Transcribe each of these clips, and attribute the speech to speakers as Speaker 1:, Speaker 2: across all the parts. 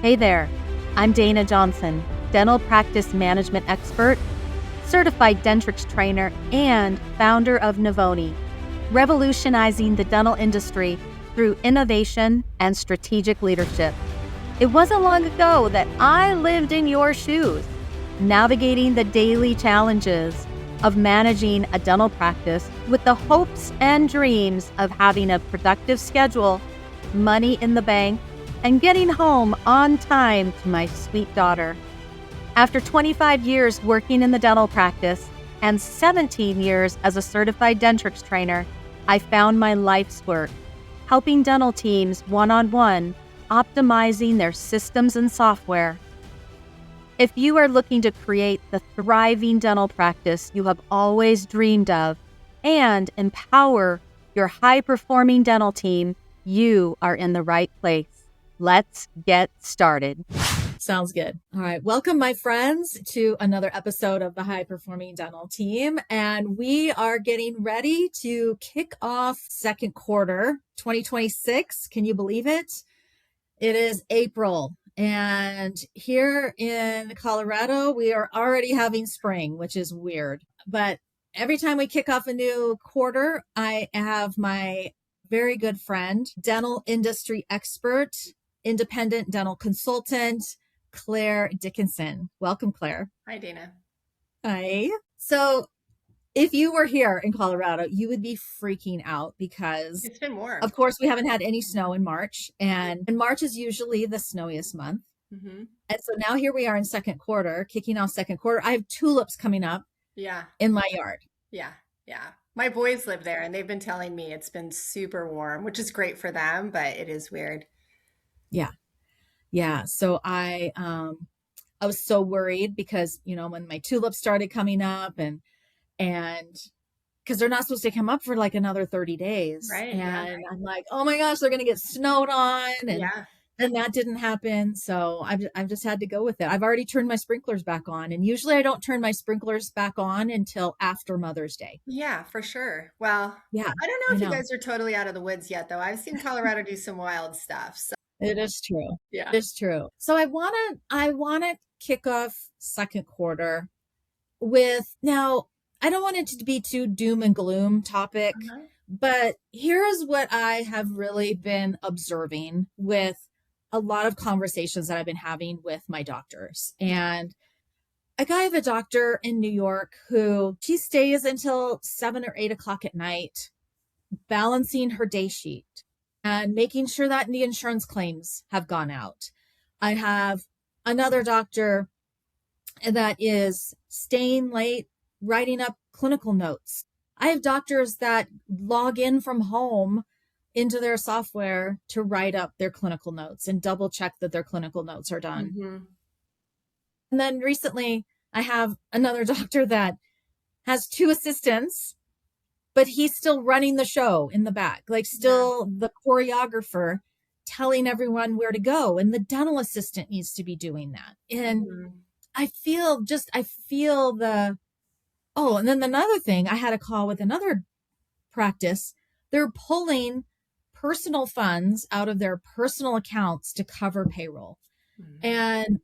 Speaker 1: Hey there, I'm Dayna Johnson, dental practice management expert, certified Dentrix trainer, and founder of Navoni, revolutionizing the dental industry through innovation and strategic leadership. It wasn't long ago that I lived in your shoes, navigating the daily challenges of managing a dental practice with the hopes and dreams of having a productive schedule, money in the bank, and getting home on time to my sweet daughter. After 25 years working in the dental practice and 17 years as a certified Dentrix trainer, I found my life's work, helping dental teams one-on-one, optimizing their systems and software. If you are looking to create the thriving dental practice you have always dreamed of and empower your high-performing dental team, you are in the right place. Let's get started.
Speaker 2: Sounds good. All right. Welcome, my friends, to another episode of the High Performing Dental Team. And we are getting ready to kick off second quarter 2026. Can you believe it? It is April. And here in Colorado, we are already having spring, which is weird. But every time we kick off a new quarter, I have my very good friend, dental industry expert, independent dental consultant, Claire Dickinson. Welcome, Claire.
Speaker 3: Hi, Dayna.
Speaker 2: Hi. So if you were here in Colorado, you would be freaking out because
Speaker 3: It's been warm.
Speaker 2: of course, we haven't had any snow in March, and March is usually the snowiest month.
Speaker 3: Mm-hmm.
Speaker 2: And so now here we are in second quarter, kicking off second quarter. I have tulips coming up in my yard.
Speaker 3: Yeah. My boys live there and they've been telling me it's been super warm, which is great for them, but it is weird.
Speaker 2: Yeah. So I was so worried because, when my tulips started coming up and because they're not supposed to come up for like another 30 days.
Speaker 3: Right.
Speaker 2: And I'm like, oh my gosh, they're going to get snowed on. And that didn't happen. So I've just had to go with it. I've already turned my sprinklers back on. And usually I don't turn my sprinklers back on until after Mother's Day.
Speaker 3: Yeah, for sure. Well,
Speaker 2: Yeah,
Speaker 3: I don't know if you guys are totally out of the woods yet, though. I've seen Colorado do some wild stuff. So
Speaker 2: it is true.
Speaker 3: yeah,
Speaker 2: it is true. So I want to kick off second quarter with, now, I don't want it to be too doom and gloom topic, but here's what I have really been observing with a lot of conversations that I've been having with my doctors. And I have a doctor in New York who she stays until 7 or 8 o'clock at night, balancing her day sheet and making sure that the insurance claims have gone out. I have another doctor that is staying late, writing up clinical notes. I have doctors that log in from home into their software to write up their clinical notes and double check that their clinical notes are done.
Speaker 3: Mm-hmm.
Speaker 2: And then recently I have another doctor that has 2 assistants, but he's still running the show in the back, like still the choreographer telling everyone where to go. And the dental assistant needs to be doing that. And I feel and then another thing, I had a call with another practice. They're pulling personal funds out of their personal accounts to cover payroll. And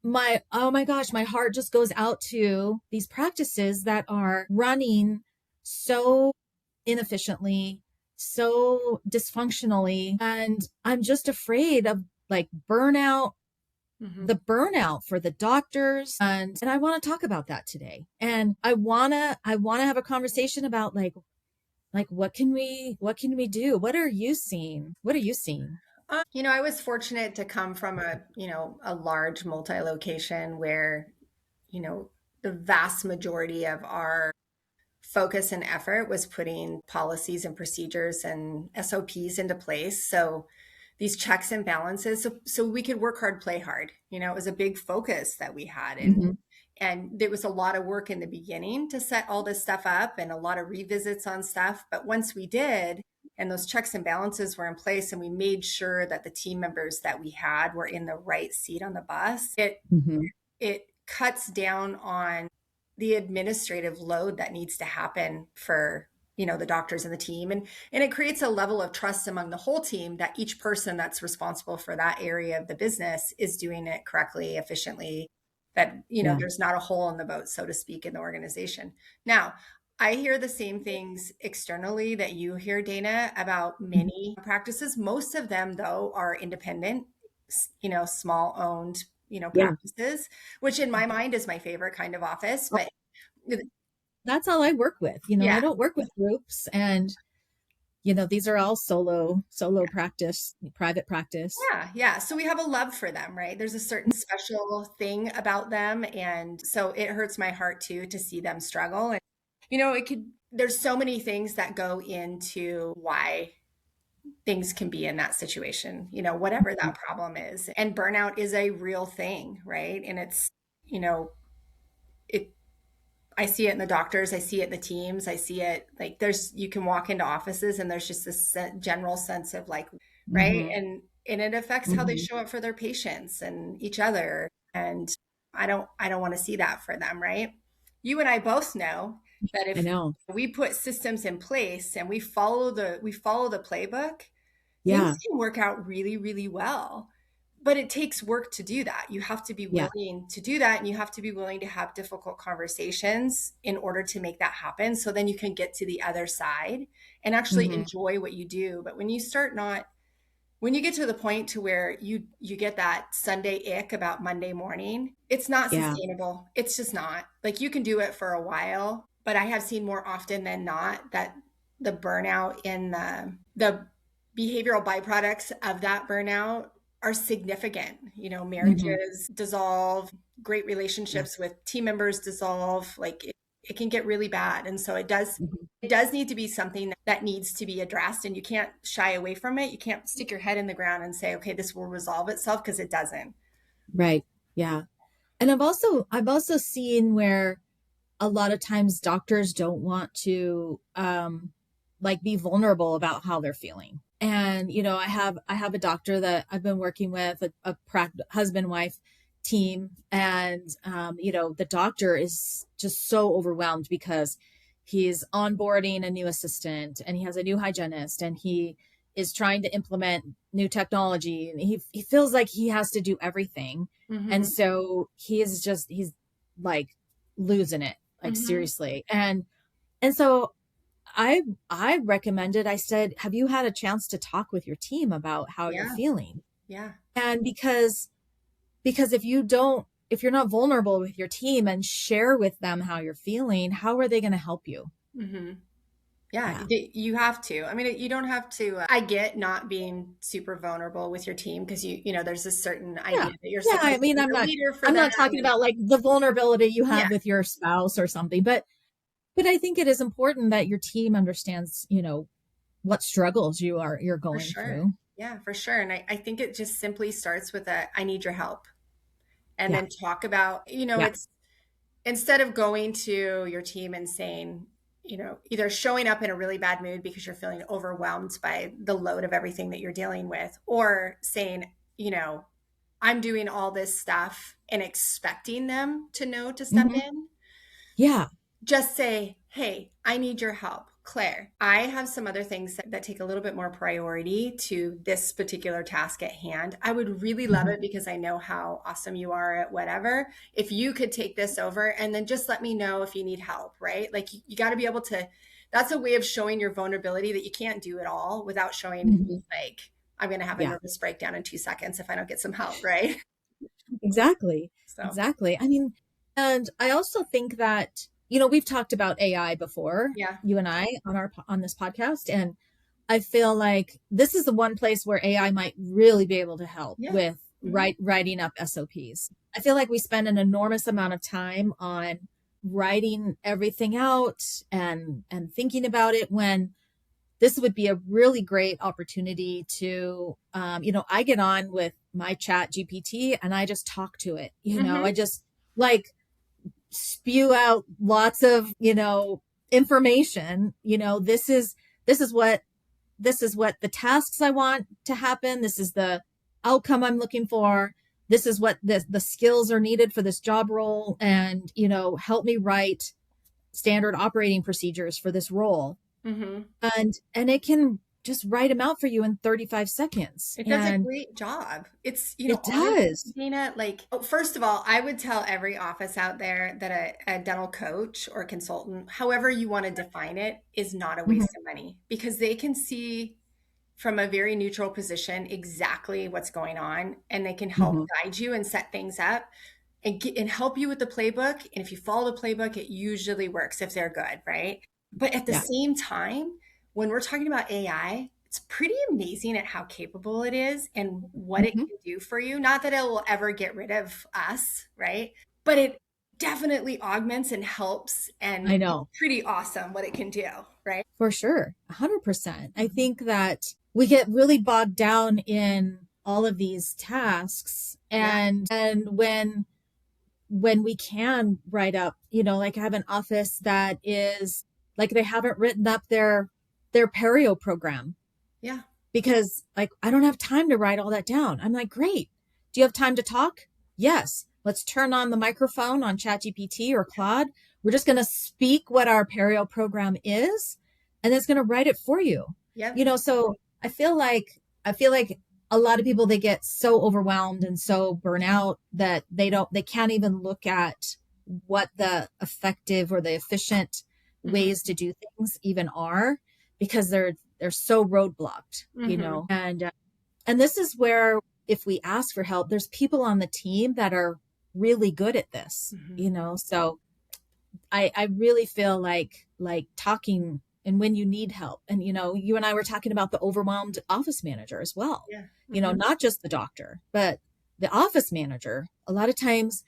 Speaker 2: oh my gosh, my heart just goes out to these practices that are running so inefficiently, so dysfunctionally. And I'm just afraid of like burnout, the burnout for the doctors. And I want to talk about that today. And I want to have a conversation about like, what can we do? What are you seeing?
Speaker 3: I was fortunate to come from a large multi-location where, the vast majority of our focus and effort was putting policies and procedures and SOPs into place. So these checks and balances, so we could work hard, play hard. It was a big focus that we had. And there was a lot of work in the beginning to set all this stuff up and a lot of revisits on stuff. But once we did, and those checks and balances were in place and we made sure that the team members that we had were in the right seat on the bus, it cuts down on the administrative load that needs to happen for the doctors and the team. And it creates a level of trust among the whole team that each person that's responsible for that area of the business is doing it correctly, efficiently, that,
Speaker 2: Yeah.
Speaker 3: there's not a hole in the boat, so to speak, in the organization. Now, I hear the same things externally that you hear, Dayna, about many practices. Most of them, though, are independent, small owned,
Speaker 2: Yeah.
Speaker 3: practices, which in my mind is my favorite kind of office. But
Speaker 2: That's all I work with.
Speaker 3: yeah,
Speaker 2: I don't work with groups, and these are all solo practice, private practice.
Speaker 3: yeah. So we have a love for them, right? There's a certain special thing about them. And so it hurts my heart too to see them struggle. And, there's so many things that go into why things can be in that situation, whatever that problem is. And burnout is a real thing, right? And it's, it, I see it in the doctors, I see it in the teams, I see it like you can walk into offices and there's just this general sense of like, right.
Speaker 2: Mm-hmm.
Speaker 3: And it affects how they show up for their patients and each other. And I don't want to see that for them, right? You and I both know that
Speaker 2: I
Speaker 3: if
Speaker 2: know.
Speaker 3: we put systems in place and we follow the playbook,
Speaker 2: Yeah.
Speaker 3: things can work out really, really well. But it takes work to do that. You have to be
Speaker 2: Yeah.
Speaker 3: willing to do that, and you have to be willing to have difficult conversations in order to make that happen. So then you can get to the other side and actually
Speaker 2: Mm-hmm.
Speaker 3: enjoy what you do. But when you get to the point to where you get that Sunday ick about Monday morning, it's not
Speaker 2: Yeah.
Speaker 3: sustainable. It's just not. Like, you can do it for a while, but I have seen more often than not that the burnout and the behavioral byproducts of that burnout are significant.
Speaker 2: Mm-hmm.
Speaker 3: Marriages dissolve, great
Speaker 2: Yeah.
Speaker 3: relationships with team members dissolve. Like, it can get really bad. And so it does
Speaker 2: Mm-hmm.
Speaker 3: need to be something that needs to be addressed, and you can't shy away from it. You can't stick your head in the ground and say, okay, this will resolve itself, because it doesn't.
Speaker 2: Right. Yeah. And I've also seen where a lot of times doctors don't want to like be vulnerable about how they're feeling. And I have a doctor that I've been working with, a husband wife team, and the doctor is just so overwhelmed because he's onboarding a new assistant and he has a new hygienist and he is trying to implement new technology, and he feels like he has to do everything. And
Speaker 3: Mm-hmm.
Speaker 2: so he's like losing it, like
Speaker 3: Mm-hmm.
Speaker 2: seriously. And so I recommended, I said, have you had a chance to talk with your team about how you're
Speaker 3: Yeah.
Speaker 2: feeling?
Speaker 3: Yeah.
Speaker 2: And because if you're not vulnerable with your team and share with them how you're feeling, how are they going to help you?
Speaker 3: Mm-hmm. Yeah,
Speaker 2: Yeah.
Speaker 3: you have to. I mean, you don't have to. I get not being super vulnerable with your team, because there's a certain
Speaker 2: Yeah.
Speaker 3: idea that you're
Speaker 2: Yeah. I
Speaker 3: supposed to
Speaker 2: mean,
Speaker 3: be
Speaker 2: I'm
Speaker 3: the
Speaker 2: not,
Speaker 3: leader for
Speaker 2: I'm
Speaker 3: them.
Speaker 2: not talking
Speaker 3: And
Speaker 2: about like the vulnerability you
Speaker 3: yeah,
Speaker 2: have with your spouse or something, but I think it is important that your team understands, what struggles you're
Speaker 3: for
Speaker 2: going
Speaker 3: sure.
Speaker 2: through.
Speaker 3: Yeah, for sure. And I think it just simply starts with I need your help. And
Speaker 2: Yeah.
Speaker 3: then talk about,
Speaker 2: Yeah.
Speaker 3: it's instead of going to your team and saying, either showing up in a really bad mood because you're feeling overwhelmed by the load of everything that you're dealing with, or saying, I'm doing all this stuff and expecting them to know to step
Speaker 2: Hmm.
Speaker 3: in.
Speaker 2: Yeah.
Speaker 3: Just say, hey, I need your help, Claire. I have some other things that take a little bit more priority to this particular task at hand. I would really love
Speaker 2: Hmm.
Speaker 3: it, because I know how awesome you are at whatever. If you could take this over, and then just let me know if you need help, right? Like, you got to be able to, that's a way of showing your vulnerability, that you can't do it all without showing,
Speaker 2: Hmm.
Speaker 3: like, I'm going to have a
Speaker 2: Yeah.
Speaker 3: nervous breakdown in 2 seconds if I don't get some help, right?
Speaker 2: Exactly.
Speaker 3: So,
Speaker 2: Exactly. I mean, and I also think that, we've talked about AI before,
Speaker 3: yeah.
Speaker 2: you and I, on this podcast, and I feel like this is the one place where AI might really be able to help
Speaker 3: Yeah.
Speaker 2: with
Speaker 3: Mhm.
Speaker 2: writing up SOPs. I feel like we spend an enormous amount of time on writing everything out and thinking about it, when this would be a really great opportunity to, I get on with my chat GPT and I just talk to it. I
Speaker 3: Mhm.
Speaker 2: just like spew out lots of, information. This is what the tasks I want to happen. This is the outcome I'm looking for. This is what the skills are needed for this job role. And, help me write standard operating procedures for this role. and it can just write them out for you in 35 seconds.
Speaker 3: It does a
Speaker 2: And
Speaker 3: great job. It's,
Speaker 2: it
Speaker 3: honestly,
Speaker 2: does.
Speaker 3: Dana, like, first of all, I would tell every office out there that a dental coach or consultant, however you want to define it, is not a
Speaker 2: Mhm.
Speaker 3: waste of money, because they can see from a very neutral position exactly what's going on, and they can help
Speaker 2: Mhm.
Speaker 3: guide you and set things up and help you with the playbook. And if you follow the playbook, it usually works if they're good, right? But at the
Speaker 2: Yeah.
Speaker 3: same time, when we're talking about AI, it's pretty amazing at how capable it is and what it
Speaker 2: Mhm.
Speaker 3: can do for you. Not that it will ever get rid of us, right? But it definitely augments and helps,
Speaker 2: I
Speaker 3: and it's
Speaker 2: know.
Speaker 3: pretty awesome what it can do, right?
Speaker 2: For sure. 100%. I think that we get really bogged down in all of these tasks,
Speaker 3: Yeah.
Speaker 2: and when we can write up, like I have an office that is like they haven't written up their perio program
Speaker 3: Yeah.
Speaker 2: because like I don't have time to write all that down. I'm like, great. Do you have time to talk? Yes. Let's turn on the microphone on ChatGPT or Claude. We're just going to speak what our perio program is, and it's going to write it for you.
Speaker 3: Yep.
Speaker 2: So I feel like a lot of people, they get so overwhelmed and so burnout that they can't even look at what the effective or the efficient
Speaker 3: Mhm.
Speaker 2: ways to do things even are, because they're so roadblocked,
Speaker 3: Mhm.
Speaker 2: and this is where, if we ask for help, there's people on the team that are really good at this,
Speaker 3: Mhm.
Speaker 2: so I really feel like talking, and when you need help, and you and I were talking about the overwhelmed office manager as well,
Speaker 3: Yeah. Mhm.
Speaker 2: not just the doctor, but the office manager. A lot of times,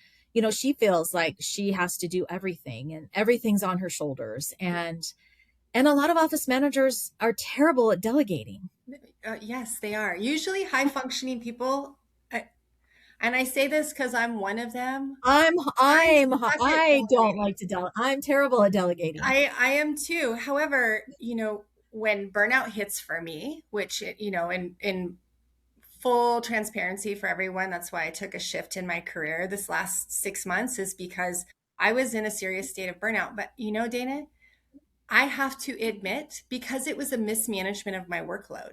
Speaker 2: she feels like she has to do everything and everything's on her shoulders, and a lot of office managers are terrible at delegating.
Speaker 3: Yes, they are. Usually high functioning people, and I say this because I'm one of them.
Speaker 2: I'm
Speaker 3: I
Speaker 2: I'm
Speaker 3: suck at
Speaker 2: I don't
Speaker 3: delegating.
Speaker 2: like to delegate. I'm terrible at delegating.
Speaker 3: I am too. However, when burnout hits for me, which in full transparency for everyone, that's why I took a shift in my career this last 6 months, is because I was in a serious state of burnout. But Dana, I have to admit, because it was a mismanagement of my workload,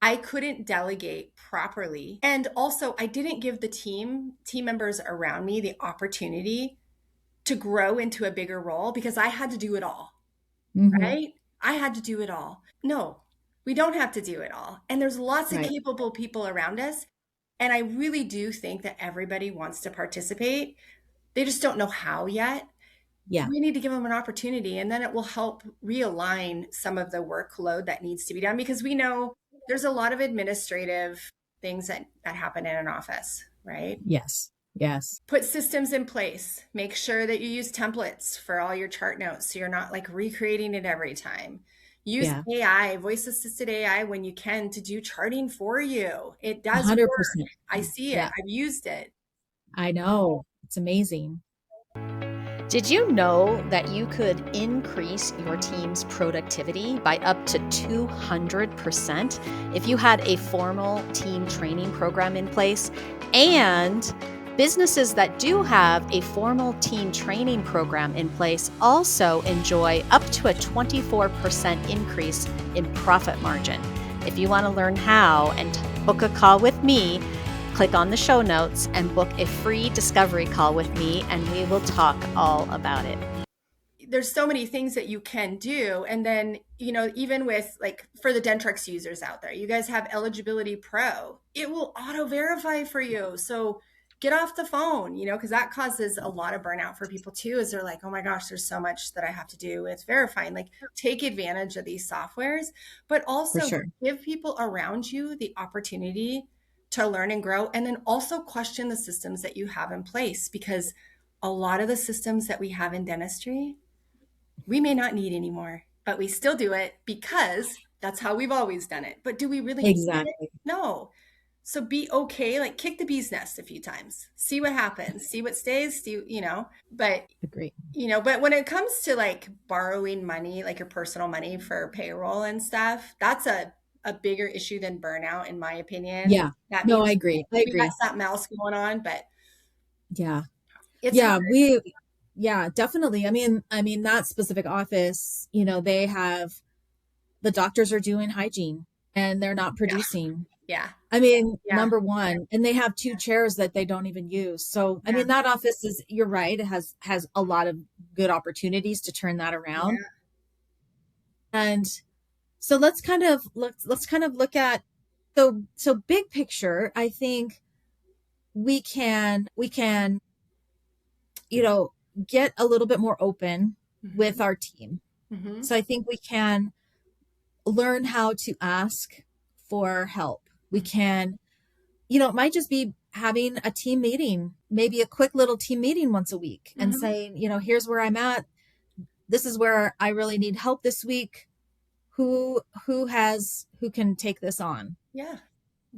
Speaker 3: I couldn't delegate properly. And also, I didn't give the team members around me the opportunity to grow into a bigger role, because I had to do it all,
Speaker 2: Hmm.
Speaker 3: right? I had to do it all. No, we don't have to do it all. And there's lots of
Speaker 2: Right.
Speaker 3: capable people around us. And I really do think that everybody wants to participate. They just don't know how yet.
Speaker 2: Yeah.
Speaker 3: We need to give them an opportunity, and then it will help realign some of the workload that needs to be done, because we know there's a lot of administrative things that happen in an office, right?
Speaker 2: Yes. Yes.
Speaker 3: Put systems in place. Make sure that you use templates for all your chart notes so you're not like recreating it every time. Use
Speaker 2: Yeah.
Speaker 3: AI, voice assisted AI, when you can, to do charting for you. It does work.
Speaker 2: 100%.
Speaker 3: I see it.
Speaker 2: Yeah.
Speaker 3: I've used it.
Speaker 2: I know. It's amazing.
Speaker 4: Did you know that you could increase your team's productivity by up to 200% if you had a formal team training program in place? And businesses that do have a formal team training program in place also enjoy up to a 24% increase in profit margin. If you want to learn how and book a call with me, click on the show notes and book a free discovery call with me, and we will talk all about it.
Speaker 3: There's so many things that you can do. And then, even with, like, for the Dentrix users out there, you guys have Eligibility Pro. It will auto verify for you. So get off the phone, because that causes a lot of burnout for people too, is they're like, oh my gosh, there's so much that I have to do with verifying. Like, take advantage of these softwares, but
Speaker 2: For
Speaker 3: also
Speaker 2: sure.
Speaker 3: give people around you the opportunity to learn and grow. And then also question the systems that you have in place, because a lot of the systems that we have in dentistry, we may not need anymore, but we still do it because that's how we've always done it. But do we really need it?
Speaker 2: Exactly.
Speaker 3: No. So be okay, like kick the bee's nest a few times, see what happens, see what stays, but
Speaker 2: Agree.
Speaker 3: but when it comes to like borrowing money, like your personal money for payroll and stuff, that's a bigger issue than burnout, in my opinion.
Speaker 2: Yeah.
Speaker 3: That
Speaker 2: No, I
Speaker 3: means
Speaker 2: agree. I
Speaker 3: we got
Speaker 2: agree.
Speaker 3: something else going on, but
Speaker 2: Yeah.
Speaker 3: it's
Speaker 2: Yeah.
Speaker 3: hard.
Speaker 2: Yeah, definitely. I mean, that specific office, they have the doctors are doing hygiene and they're not producing.
Speaker 3: Yeah.
Speaker 2: I mean,
Speaker 3: Yeah.
Speaker 2: number one, and they have 2 chairs that they don't even use. So, I mean, that office is, you're right, it has a lot of good opportunities to turn that around. And so let's kind of look at, so big picture, I think we can, get a little bit more open with our team. So I think we can learn how to ask for help. We can, it might just be having a team meeting, maybe a quick little team meeting once a week, and saying, here's where I'm at. This is where I really need help this week. Who can take this on?
Speaker 3: Yeah.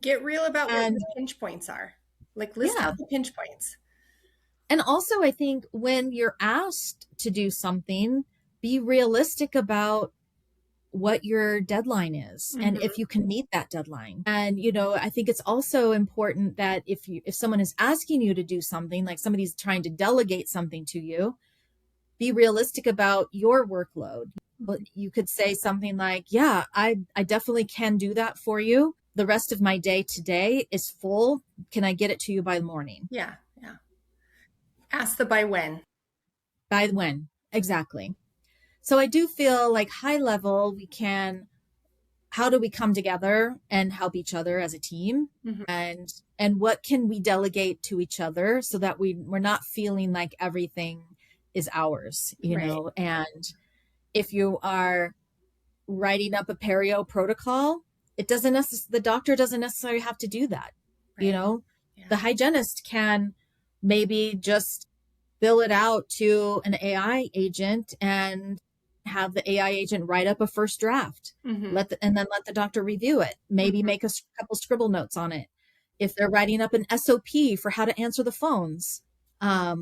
Speaker 3: Get real about what the pinch points are. Like, list out the pinch points.
Speaker 2: And also, I think when you're asked to do something, be realistic about what your deadline is and if you can meet that deadline. And, I think it's also important that if someone is asking you to do something, like somebody's trying to delegate something to you, be realistic about your workload. You could say something like, yeah, I definitely can do that for you. The rest of my day today is full. Can I get it to you by the morning?
Speaker 3: Yeah. Yeah. Ask the by when.
Speaker 2: By when. Exactly. So I do feel like high level, how do we come together and help each other as a team? And what can we delegate to each other so that we're not feeling like everything is ours, know? And if you are writing up a perio protocol, the doctor doesn't necessarily have to do that. The hygienist can maybe just bill it out to an AI agent and have the AI agent write up a first draft, and then let the doctor review it, maybe make a couple scribble notes on it. If they're writing up an SOP for how to answer the phones,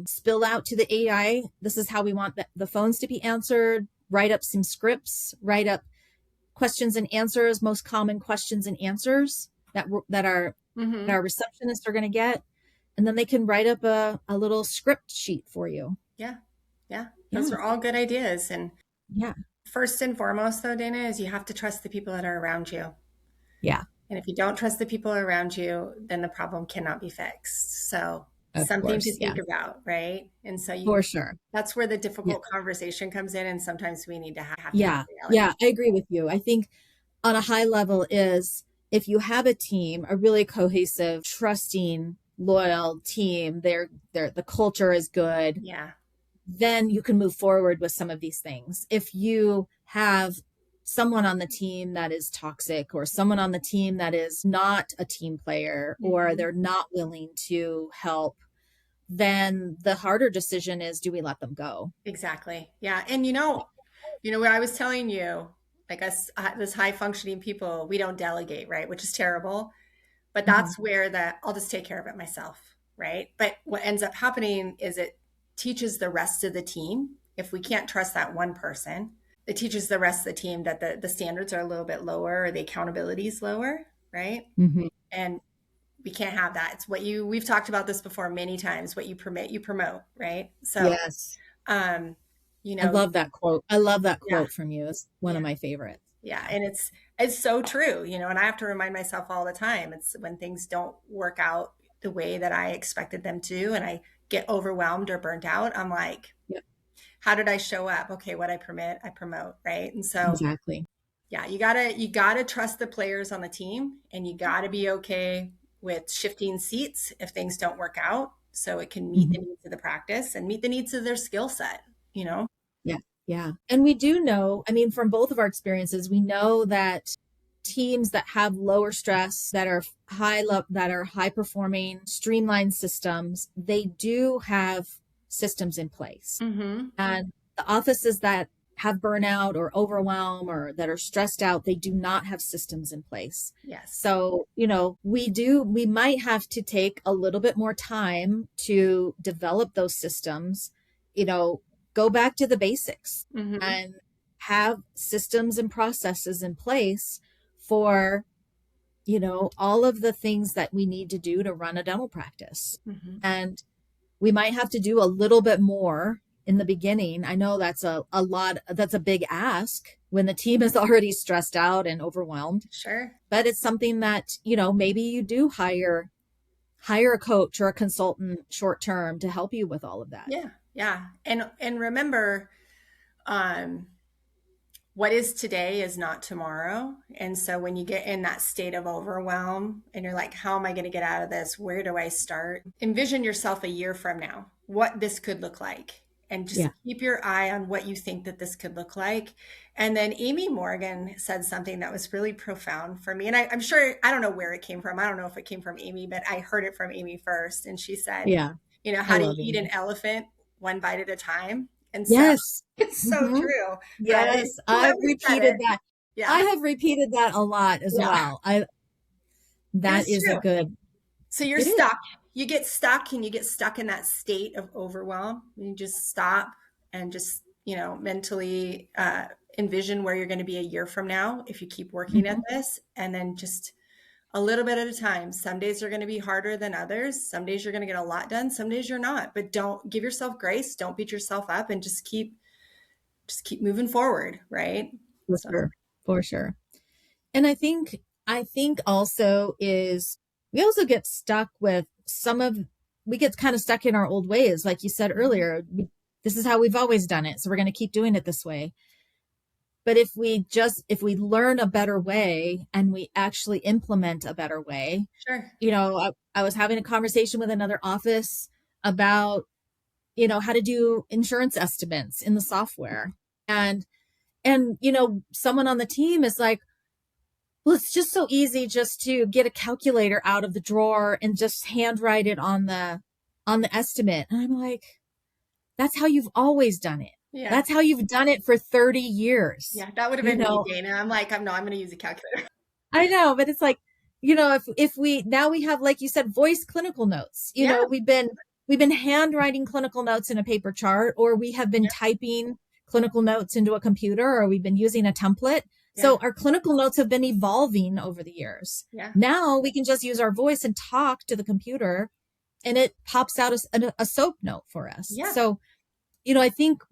Speaker 2: spill out to the AI, this is how we want the phones to be answered, write up some scripts, write up questions and answers, most common questions and answers that our receptionists are going to get. And then they can write up a little script sheet for you.
Speaker 3: Yeah. Yeah. Those are all good ideas. And first and foremost, though, Dayna, is you have to trust the people that are around you.
Speaker 2: Yeah.
Speaker 3: And if you don't trust the people around you, then the problem cannot be fixed. So something to think about, right? And so
Speaker 2: for sure,
Speaker 3: that's where the difficult conversation comes in. And sometimes we need to have
Speaker 2: Yeah, I agree with you. I think on a high level is if you have a team, a really cohesive, trusting, loyal team, the culture is good.
Speaker 3: Yeah.
Speaker 2: Then you can move forward with some of these things. If you have someone on the team that is toxic, or someone on the team that is not a team player, or they're not willing to help, then the harder decision is, do we let them go?
Speaker 3: Exactly. Yeah. And what I was telling you, like us, this high functioning people, we don't delegate, right? Which is terrible. But that's where I'll just take care of it myself, right? But what ends up happening is it teaches the rest of the team, if we can't trust that one person, it teaches the rest of the team that the standards are a little bit lower, or the accountability is lower, right? And we can't have that. It's we've talked about this before many times, what you permit, you promote, right? So,
Speaker 2: yes. I love that quote. I love that quote from you. It's one of my favorites.
Speaker 3: Yeah. And it's so true, and I have to remind myself all the time. It's when things don't work out the way that I expected them to, and I get overwhelmed or burnt out. I'm like, how did I show up? Okay. What I permit, I promote. Right. And so
Speaker 2: exactly.
Speaker 3: Yeah. You gotta trust the players on the team, and you gotta be okay with shifting seats if things don't work out, so it can meet the needs of the practice and meet the needs of their skill set, Yeah.
Speaker 2: Yeah. And we do know, from both of our experiences, we know that teams that have lower stress, that are high performing, streamlined systems, they do have systems in place. And the offices that have burnout or overwhelm or that are stressed out, they do not have systems in place.
Speaker 3: Yes.
Speaker 2: So, we might have to take a little bit more time to develop those systems, go back to the basics and have systems and processes in place for, all of the things that we need to do to run a dental practice. And we might have to do a little bit more in the beginning. I know that's a big ask when the team is already stressed out and overwhelmed.
Speaker 3: Sure.
Speaker 2: But it's something that, maybe you do hire a coach or a consultant short term to help you with all of that.
Speaker 3: Yeah. Yeah. And remember, what is today is not tomorrow. And so when you get in that state of overwhelm and you're like, how am I going to get out of this? Where do I start? Envision yourself a year from now, what this could look like. And just keep your eye on what you think that this could look like. And then Amy Morgan said something that was really profound for me. And I'm sure, I don't know where it came from. I don't know if it came from Amy, but I heard it from Amy first. And she said, how do you eat an elephant one bite at a time? And so it's so true.
Speaker 2: Yes, I've repeated that. Yeah. I have repeated that a lot as well. That is true. A good.
Speaker 3: So you're stuck. You get stuck and you get stuck in that state of overwhelm. You just stop and just, mentally envision where you're going to be a year from now if you keep working at this, and then just a little bit at a time. Some days are going to be harder than others. Some days you're going to get a lot done. Some days you're not, but don't give yourself grace. Don't beat yourself up, and just keep moving forward. Right.
Speaker 2: For sure. And I think also is we also get stuck with we get kind of stuck in our old ways. Like you said earlier, this is how we've always done it. So we're going to keep doing it this way. But if we learn a better way and we actually implement a better way,
Speaker 3: sure.
Speaker 2: I was having a conversation with another office about, how to do insurance estimates in the software. And someone on the team is like, well, it's just so easy just to get a calculator out of the drawer and just handwrite it on the estimate. And I'm like, that's how you've always done it. Yeah. That's how you've done it for 30 years.
Speaker 3: Yeah, that would have been me, Dayna. I'm like, I'm going to use a calculator.
Speaker 2: I know, but it's like, if we have, like you said, voice clinical notes, we've been handwriting clinical notes in a paper chart, or we have been typing clinical notes into a computer, or we've been using a template. Yeah. So our clinical notes have been evolving over the years. Yeah. Now we can just use our voice and talk to the computer, and it pops out a SOP note for us. Yeah. So, I think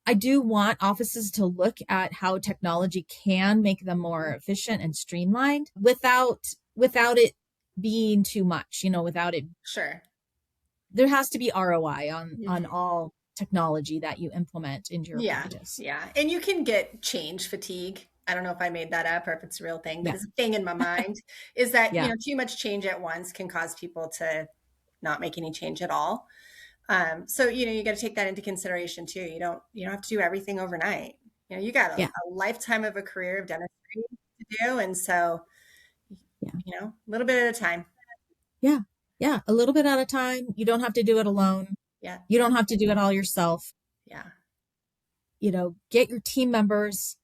Speaker 2: I do want offices to look at how technology can make them more efficient and streamlined without it being too much, without it.
Speaker 3: Sure.
Speaker 2: There has to be ROI on all technology that you implement into your practice.
Speaker 3: Yeah. And you can get change fatigue. I don't know if I made that up or if it's a real thing, but it's a thing in my mind is that, too much change at once can cause people to not make any change at all. So, you got to take that into consideration too. You don't have to do everything overnight. You got a lifetime of a career of dentistry to do. And so, a little bit at a time.
Speaker 2: Yeah. Yeah. A little bit at a time. You don't have to do it alone.
Speaker 3: Yeah.
Speaker 2: You don't have to do it all yourself.
Speaker 3: Yeah.
Speaker 2: Get your team members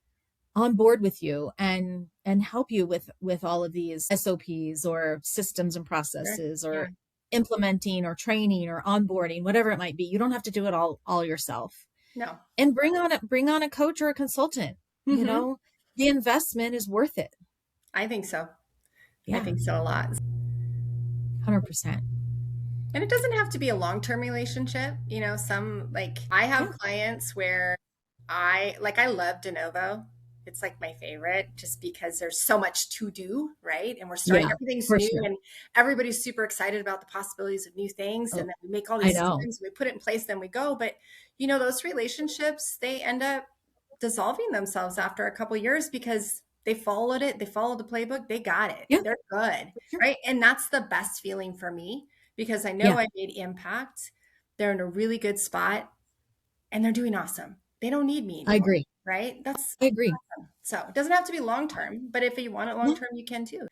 Speaker 2: on board with you and help you with all of these SOPs or systems and processes or implementing or training or onboarding, whatever it might be. You don't have to do it all yourself.
Speaker 3: No.
Speaker 2: And bring on a coach or a consultant. The investment is worth it.
Speaker 3: I think so. Yeah. I think so a lot.
Speaker 2: 100%.
Speaker 3: And it doesn't have to be a long-term relationship. I have clients where I love de novo. It's like my favorite just because there's so much to do, right? And we're starting, everything's new and everybody's super excited about the possibilities of new things. And then we make all these things, we put it in place, then we go. But, those relationships, they end up dissolving themselves after a couple of years because they followed it. They followed the playbook. They got it. Yeah. They're good, right? And that's the best feeling for me because I know I made impact. They're in a really good spot and they're doing awesome. They don't need me anymore.
Speaker 2: I agree.
Speaker 3: Right?
Speaker 2: I agree.
Speaker 3: Awesome. So it doesn't have to be long-term, but if you want it long-term, you can too.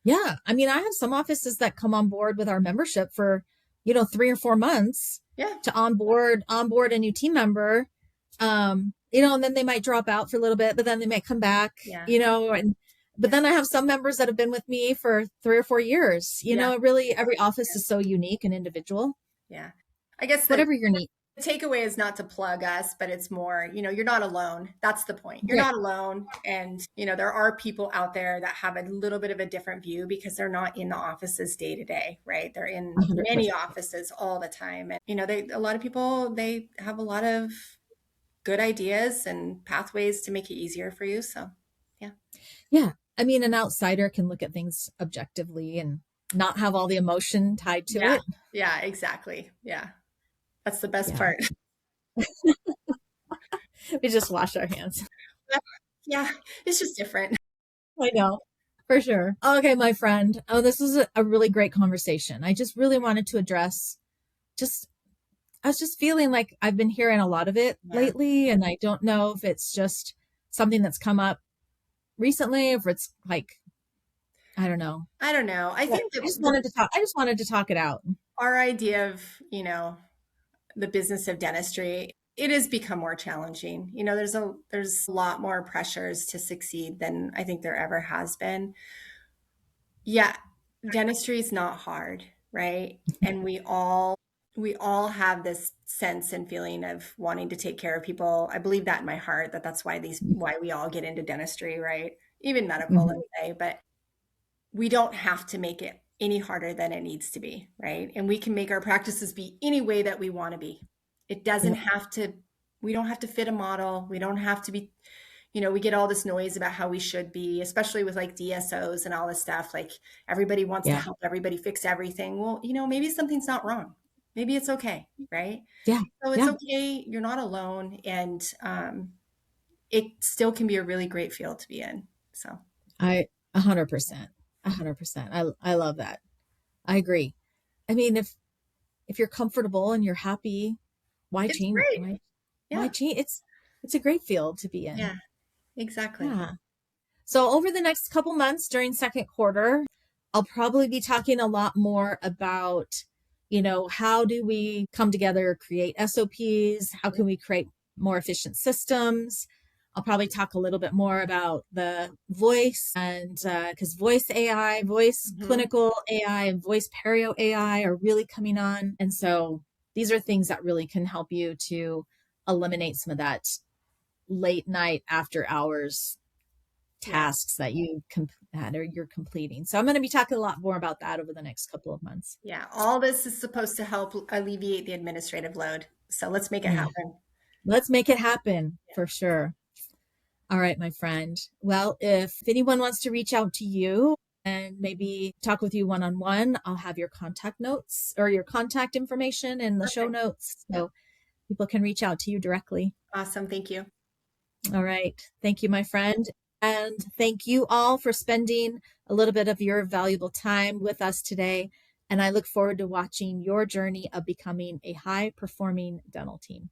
Speaker 2: Yeah. I mean, I have some offices that come on board with our membership for, 3 or 4 months to onboard a new team member. And then they might drop out for a little bit, but then they might come back, but then I have some members that have been with me for 3 or 4 years, really every office is so unique and individual.
Speaker 3: Yeah. I guess
Speaker 2: whatever your need.
Speaker 3: The takeaway is not to plug us, but it's more, you're not alone. That's the point. You're not alone. And, there are people out there that have a little bit of a different view because they're not in the offices day to day, right? They're in 100%. Many offices all the time. And, a lot of people, they have a lot of good ideas and pathways to make it easier for you. So, yeah.
Speaker 2: Yeah. I mean, an outsider can look at things objectively and not have all the emotion tied to it.
Speaker 3: Yeah, exactly. Yeah. That's the best
Speaker 2: Yeah.
Speaker 3: part.
Speaker 2: We just wash our hands.
Speaker 3: Yeah, it's just different.
Speaker 2: I know, for sure. Okay, my friend. Oh, this was a really great conversation. I just really wanted to address I was just feeling like I've been hearing a lot of it lately, and I don't know if it's just something that's come up recently, if it's like, I don't know.
Speaker 3: I don't know. I think that
Speaker 2: I just wanted to talk it out.
Speaker 3: our idea of, the business of dentistry, it has become more challenging. There's a lot more pressures to succeed than I think there ever has been. Yeah, dentistry is not hard, right? And we all have this sense and feeling of wanting to take care of people. I believe that in my heart, that's why we all get into dentistry, right? Even medical, let's say, but we don't have to make it any harder than it needs to be, right? And we can make our practices be any way that we want to be. It doesn't have to, we don't have to fit a model. We don't have to be, we get all this noise about how we should be, especially with like DSOs and all this stuff. Like everybody wants to help everybody fix everything. Well, maybe something's not wrong. Maybe it's okay, right?
Speaker 2: Yeah.
Speaker 3: So it's okay. You're not alone. And it still can be a really great field to be in. So
Speaker 2: 100%. 100%. I love that. I agree. I mean, if you're comfortable and you're happy, why
Speaker 3: it's
Speaker 2: change?
Speaker 3: Great.
Speaker 2: Why change? It's a great field to be in.
Speaker 3: Yeah, exactly.
Speaker 2: Yeah. So over the next couple months during second quarter, I'll probably be talking a lot more about, how do we come together, create SOPs? How can we create more efficient systems? I'll probably talk a little bit more about the voice and because voice AI, voice clinical AI, and voice perio AI are really coming on. And so these are things that really can help you to eliminate some of that late night after hours tasks that you're completing. So I'm going to be talking a lot more about that over the next couple of months.
Speaker 3: Yeah, all this is supposed to help alleviate the administrative load. So let's make it happen.
Speaker 2: Let's make it happen for sure. All right, my friend. Well, if anyone wants to reach out to you and maybe talk with you one-on-one, I'll have your contact notes or your contact information in the show notes. So people can reach out to you directly.
Speaker 3: Awesome. Thank you.
Speaker 2: All right. Thank you, my friend. And thank you all for spending a little bit of your valuable time with us today. And I look forward to watching your journey of becoming a high-performing dental team.